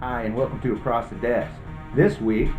Hi, and welcome to Across the Desk. This week,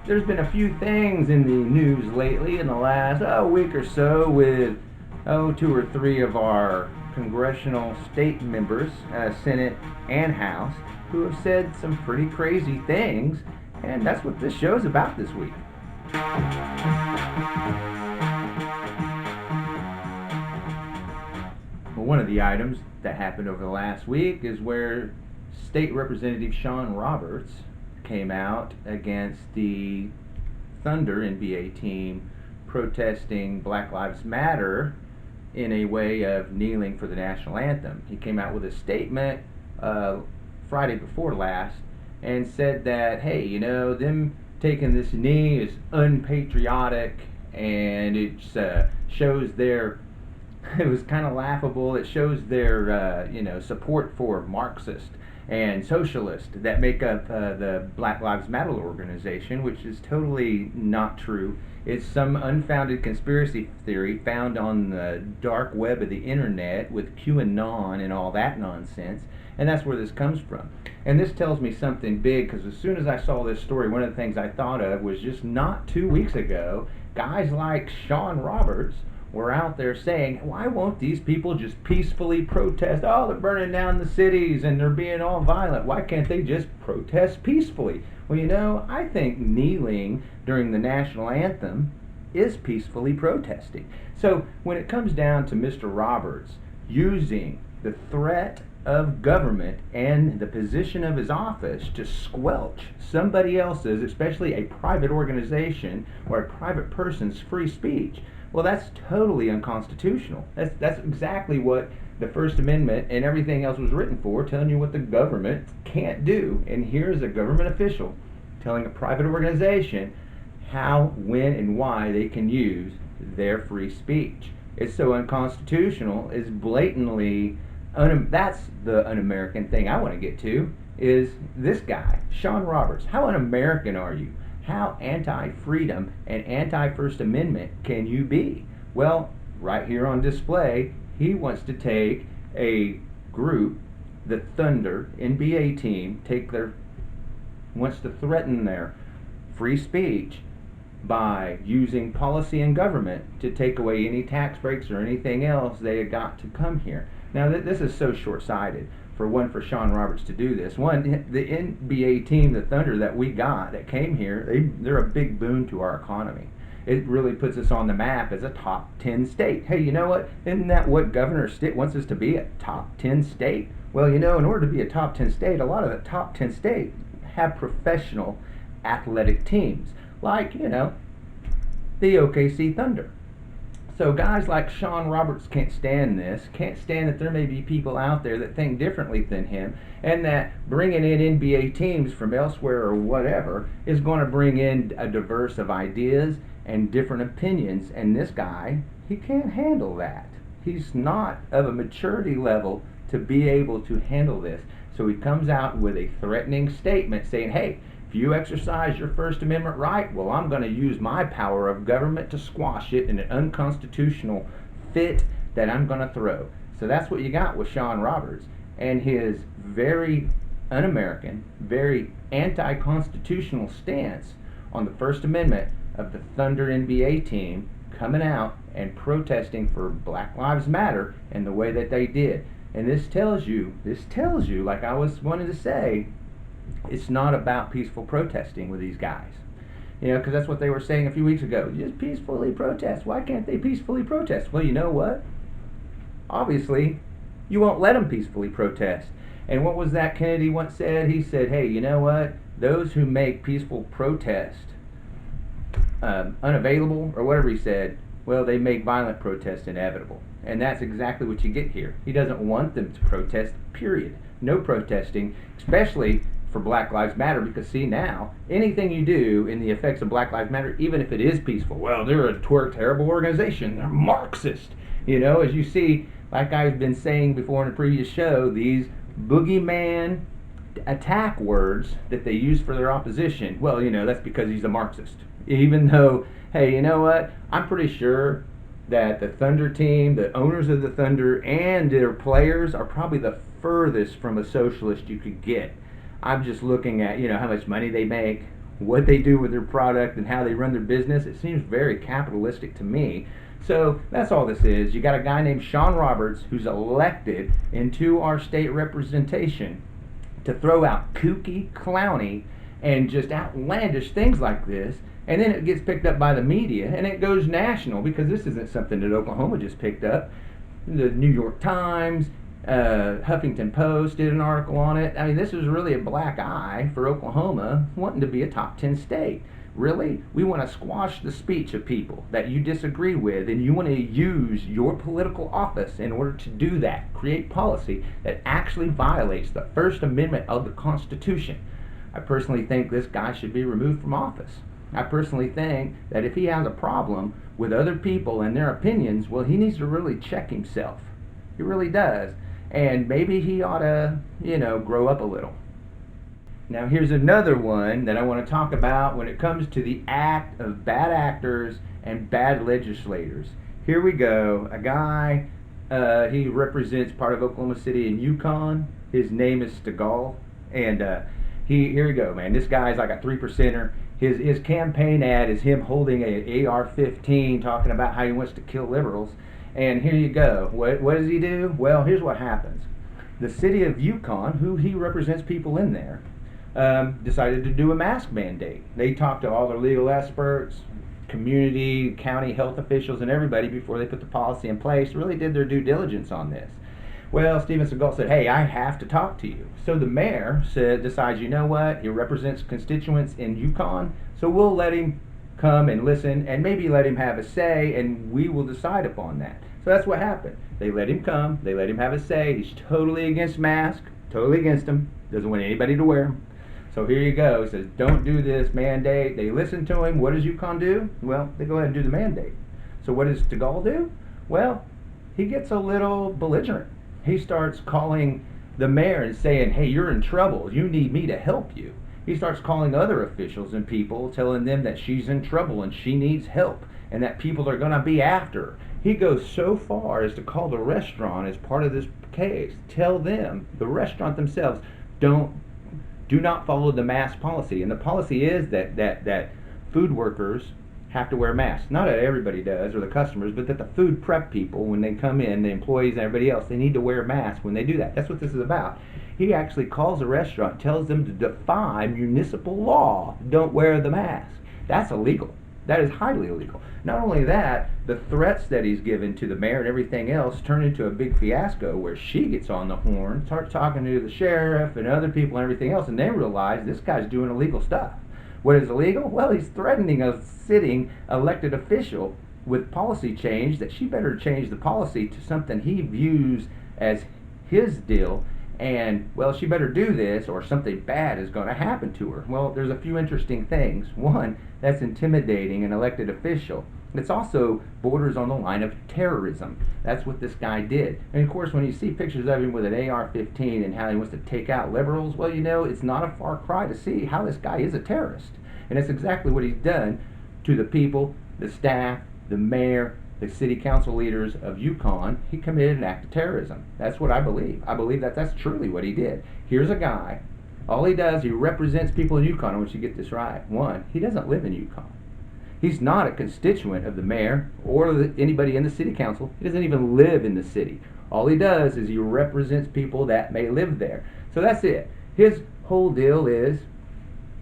there's been a few things in the news lately in the last week or so with two or three of our congressional state members, Senate and House, who have said some pretty crazy things, and that's what this show is about this week. Well, one of the items that happened over the last week is where State Representative Sean Roberts came out against the Thunder NBA team protesting Black Lives Matter in a way of kneeling for the national anthem. He came out with a statement Friday before last and said that, hey, them taking this knee is unpatriotic and it shows their it was kind of laughable. It shows their support for Marxist and socialist that make up the Black Lives Matter organization, which is totally not true. It's some unfounded conspiracy theory found on the dark web of the internet with QAnon and all that nonsense, and that's where this comes from. And this tells me something big, because as soon as I saw this story, one of the things I thought of was just not 2 weeks ago, guys like Sean Roberts were out there saying, why won't these people just peacefully protest? Oh, they're burning down the cities and they're being all violent. Why can't they just protest peacefully? Well, I think kneeling during the national anthem is peacefully protesting. So when it comes down to Mr. Roberts using the threat of government and the position of his office to squelch somebody else's, especially a private organization or a private person's free speech, well, that's totally unconstitutional. That's exactly what the First Amendment and everything else was written for, telling you what the government can't do. And here's a government official telling a private organization how, when, and why they can use their free speech. It's so unconstitutional. It's blatantly that's the un-American thing I want to get to, is this guy, Sean Roberts. How un-American are you? How anti-freedom and anti-First Amendment can you be? Well, right here on display, he wants to take a group, the Thunder NBA team, wants to threaten their free speech by using policy and government to take away any tax breaks or anything else they had got to come here. Now, this is so short-sighted. For Sean Roberts to do this. The NBA team, the Thunder that we got that came here, they're a big boon to our economy. It really puts us on the map as a top 10 state. Hey, you know what? Isn't that what Governor Stitt wants us to be, a top 10 state? Well, in order to be a top 10 state, a lot of the top 10 states have professional athletic teams, like, the OKC Thunder. So guys like Sean Roberts can't stand this, can't stand that there may be people out there that think differently than him, and that bringing in NBA teams from elsewhere or whatever is going to bring in a diverse of ideas and different opinions. And this guy, he can't handle that. He's not of a maturity level to be able to handle this. So he comes out with a threatening statement saying, hey, if you exercise your First Amendment right, well, I'm going to use my power of government to squash it in an unconstitutional fit that I'm going to throw. So that's what you got with Sean Roberts and his very un-American, very anti-constitutional stance on the First Amendment of the Thunder NBA team coming out and protesting for Black Lives Matter in the way that they did. And this tells you, like I was wanting to say, it's not about peaceful protesting with these guys. Because that's what they were saying a few weeks ago. Just peacefully protest. Why can't they peacefully protest? Well, you know what? Obviously, you won't let them peacefully protest. And what was that Kennedy once said? He said, hey, you know what? Those who make peaceful protest unavailable, or whatever he said, well, they make violent protest inevitable. And that's exactly what you get here. He doesn't want them to protest, period. No protesting, especially for Black Lives Matter, because see now, anything you do in the effects of Black Lives Matter, even if it is peaceful, well, they're a terrible organization, they're Marxist. As you see, like I've been saying before in a previous show, these boogeyman attack words that they use for their opposition, well, that's because he's a Marxist. Even though, hey, you know what, I'm pretty sure that the Thunder team, the owners of the Thunder, and their players are probably the furthest from a socialist you could get. I'm just looking at, how much money they make, what they do with their product, and how they run their business. It seems very capitalistic to me. So that's all this is. You got a guy named Sean Roberts who's elected into our state representation to throw out kooky, clowny, and just outlandish things like this, and then it gets picked up by the media and it goes national, because this isn't something that Oklahoma just picked up. The New York Times, Huffington Post did an article on it. I mean, this is really a black eye for Oklahoma wanting to be a top 10 state. Really? We want to squash the speech of people that you disagree with, and you want to use your political office in order to do that. Create policy that actually violates the First Amendment of the Constitution. I personally think this guy should be removed from office. I personally think that if he has a problem with other people and their opinions, well, he needs to really check himself. He really does. And maybe he ought to, grow up a little. Now here's another one that I want to talk about when it comes to the act of bad actors and bad legislators. Here we go. A guy, he represents part of Oklahoma City and Yukon. His name is Steagall. And here we go, man. This guy's like a 3%er. His campaign ad is him holding a AR-15 talking about how he wants to kill liberals. And here you go. What does he do? Well, here's what happens. The city of Yukon, who he represents people in there, decided to do a mask mandate. They talked to all their legal experts, community, county health officials, and everybody before they put the policy in place. Really did their due diligence on this. Well, Steven Steagall said, hey, I have to talk to you. So the mayor decides, you know what, he represents constituents in Yukon, so we'll let him come and listen and maybe let him have a say, and we will decide upon that. So that's what happened. They let him come, they let him have a say. He's totally against masks, totally against them, doesn't want anybody to wear them. So here you go. He says, don't do this mandate. They listen to him. What does Yukon do? Well, they go ahead and do the mandate. So what does DeGal do? Well, he gets a little belligerent. He starts calling the mayor and saying, hey, you're in trouble. You need me to help you. He starts calling other officials and people, telling them that she's in trouble and she needs help and that people are going to be after her. He goes so far as to call the restaurant as part of this case. Tell them, the restaurant themselves, do not follow the mask policy. And the policy is that food workers have to wear masks. Not that everybody does, or the customers, but that the food prep people, when they come in, the employees and everybody else, they need to wear masks when they do that. That's what this is about. He actually calls the restaurant, tells them to defy municipal law. Don't wear the mask. That's illegal. That is highly illegal. Not only that, the threats that he's given to the mayor and everything else turn into a big fiasco where she gets on the horn, starts talking to the sheriff and other people and everything else, and they realize this guy's doing illegal stuff. What is illegal? Well, he's threatening a sitting elected official with policy change that she better change the policy to something he views as his deal, and, well, she better do this or something bad is going to happen to her. Well, there's a few interesting things. One, that's intimidating an elected official. It's also borders on the line of terrorism. That's what this guy did. And of course, when you see pictures of him with an AR-15 and how he wants to take out liberals, well, it's not a far cry to see how this guy is a terrorist. And that's exactly what he's done to the people, the staff, the mayor, the city council leaders of Yukon. He committed an act of terrorism. That's what I believe. I believe that that's truly what he did. Here's a guy, all he does, he represents people in Yukon. I want you to get this right. One, he doesn't live in Yukon. He's not a constituent of the mayor or anybody in the city council. He doesn't even live in the city. All he does is he represents people that may live there. So that's it. His whole deal is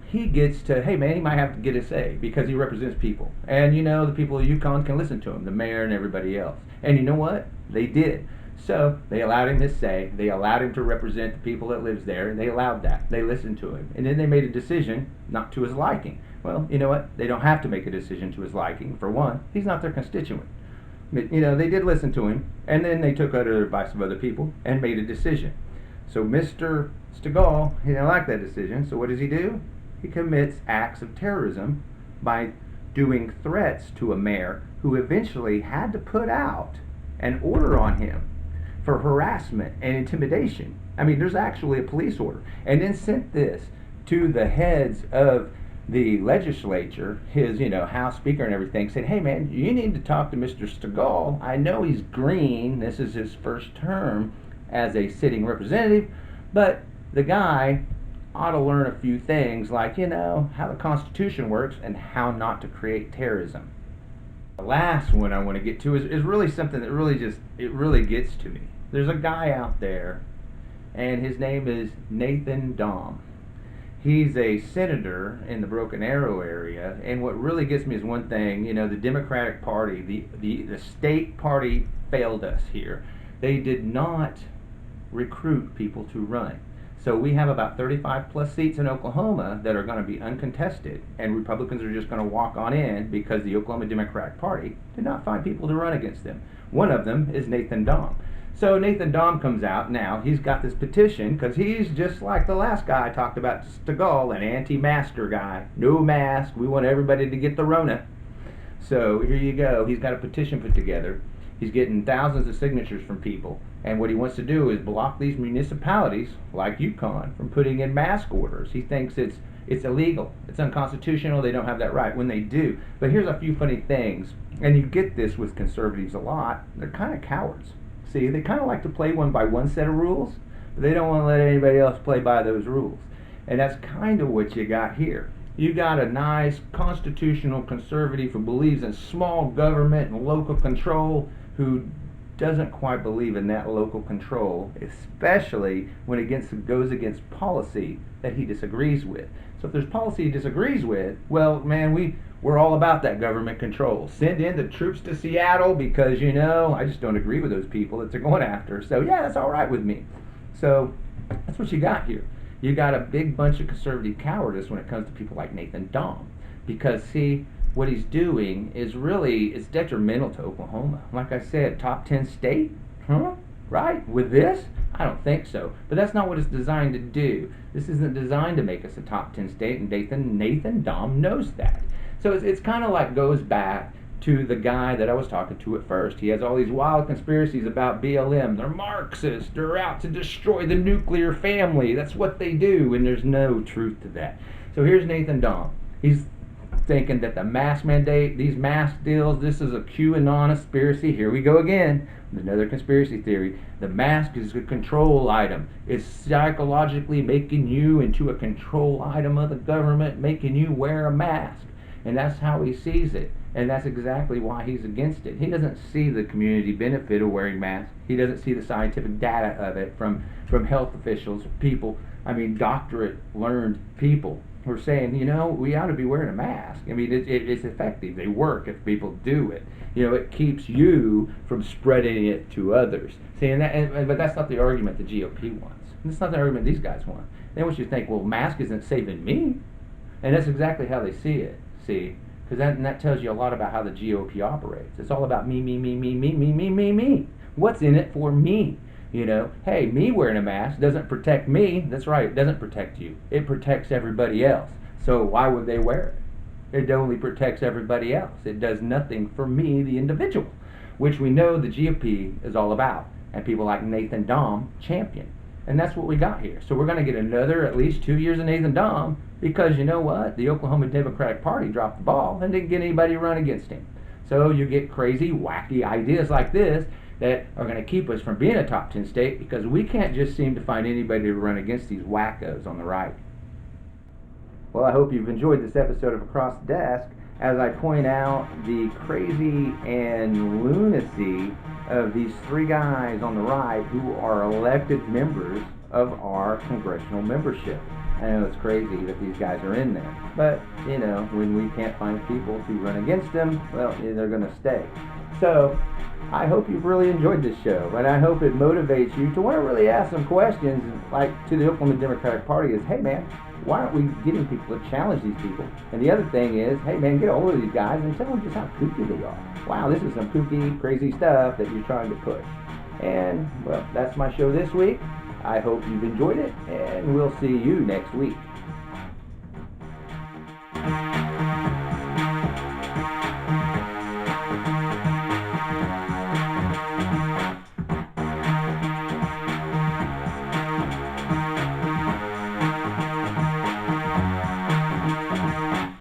he gets to, hey man, he might have to get a say because he represents people. And the people of Yukon can listen to him, the mayor and everybody else. And you know what? They did. So they allowed him his say. They allowed him to represent the people that lives there, and they allowed that. They listened to him. And then they made a decision not to his liking. Well, you know what? They don't have to make a decision to his liking. For one, he's not their constituent. But, they did listen to him, and then they took other advice of other people and made a decision. So Mr. Steagall, he didn't like that decision, so what does he do? He commits acts of terrorism by doing threats to a mayor who eventually had to put out an order on him for harassment and intimidation. I mean, there's actually a police order. And then sent this to the heads of the legislature, his, House Speaker and everything, said, hey man, you need to talk to Mr. Steagall. I know he's green. This is his first term as a sitting representative, but the guy ought to learn a few things like, how the Constitution works and how not to create terrorism. The last one I want to get to is really something that really gets to me. There's a guy out there, and his name is Nathan Dahm. He's a senator in the Broken Arrow area, and what really gets me is one thing, the Democratic Party, the state party failed us here. They did not recruit people to run. So we have about 35 plus seats in Oklahoma that are going to be uncontested, and Republicans are just going to walk on in because the Oklahoma Democratic Party did not find people to run against them. One of them is Nathan Dahm. So Nathan Dahm comes out now. He's got this petition because he's just like the last guy I talked about, Steagall, an anti-masker guy. No mask. We want everybody to get the Rona. So here you go. He's got a petition put together. He's getting thousands of signatures from people. And what he wants to do is block these municipalities, like Yukon, from putting in mask orders. He thinks it's illegal. It's unconstitutional. They don't have that right when they do. But here's a few funny things. And you get this with conservatives a lot. They're kind of cowards. See, they kind of like to play one by one set of rules, but they don't want to let anybody else play by those rules. And that's kind of what you got here. You got a nice constitutional conservative who believes in small government and local control, who doesn't quite believe in that local control, especially when it goes against policy that he disagrees with. So if there's policy he disagrees with, well, man, we're all about that government control. Send in the troops to Seattle because, I just don't agree with those people that they're going after. So, yeah, that's all right with me. So that's what you got here. You got a big bunch of conservative cowardice when it comes to people like Nathan Dahm. Because, see, what he's doing is it's detrimental to Oklahoma. Like I said, top 10 state? Huh? Right? With this? I don't think so. But that's not what it's designed to do. This isn't designed to make us a top 10 state, and Nathan Dahm knows that. So it's kind of like goes back to the guy that I was talking to at first. He has all these wild conspiracies about BLM. They're Marxists. They're out to destroy the nuclear family. That's what they do, and there's no truth to that. So here's Nathan Dahm. He's thinking that the mask mandate, these mask deals, this is a QAnon conspiracy. Here we go again. Another conspiracy theory. The mask is a control item. It's psychologically making you into a control item of the government, making you wear a mask. And that's how he sees it. And that's exactly why he's against it. He doesn't see the community benefit of wearing masks. He doesn't see the scientific data of it from health officials, doctorate learned people who are saying, we ought to be wearing a mask. It's effective. They work if people do it. It keeps you from spreading it to others. See, but that's not the argument the GOP wants. That's not the argument these guys want. They want you to think, well, mask isn't saving me. And that's exactly how they see it. See, because that tells you a lot about how the GOP operates. It's all about me, me, me, me, me, me, me, me, me. What's in it for me? Hey, me wearing a mask doesn't protect me. That's right, it doesn't protect you. It protects everybody else. So why would they wear it? It only protects everybody else. It does nothing for me, the individual, which we know the GOP is all about, and people like Nathan Dahm champion. And that's what we got here. So we're going to get another at least 2 years of Nathan Dahm because you know what? The Oklahoma Democratic Party dropped the ball and didn't get anybody to run against him. So you get crazy, wacky ideas like this that are going to keep us from being a top 10 state because we can't just seem to find anybody to run against these wackos on the right. Well, I hope you've enjoyed this episode of Across the Desk as I point out the crazy and lunacy of these three guys on the right who are elected members of our congressional membership. I know it's crazy that these guys are in there, but when we can't find people to run against them, well, they're going to stay. So I hope you've really enjoyed this show, and I hope it motivates you to want to really ask some questions, like to the Oklahoma Democratic Party is, hey man, why aren't we getting people to challenge these people? And the other thing is, hey man, get a hold of these guys and tell them just how kooky they are. Wow, this is some kooky, crazy stuff that you're trying to push. And, well, that's my show this week. I hope you've enjoyed it, and we'll see you next week.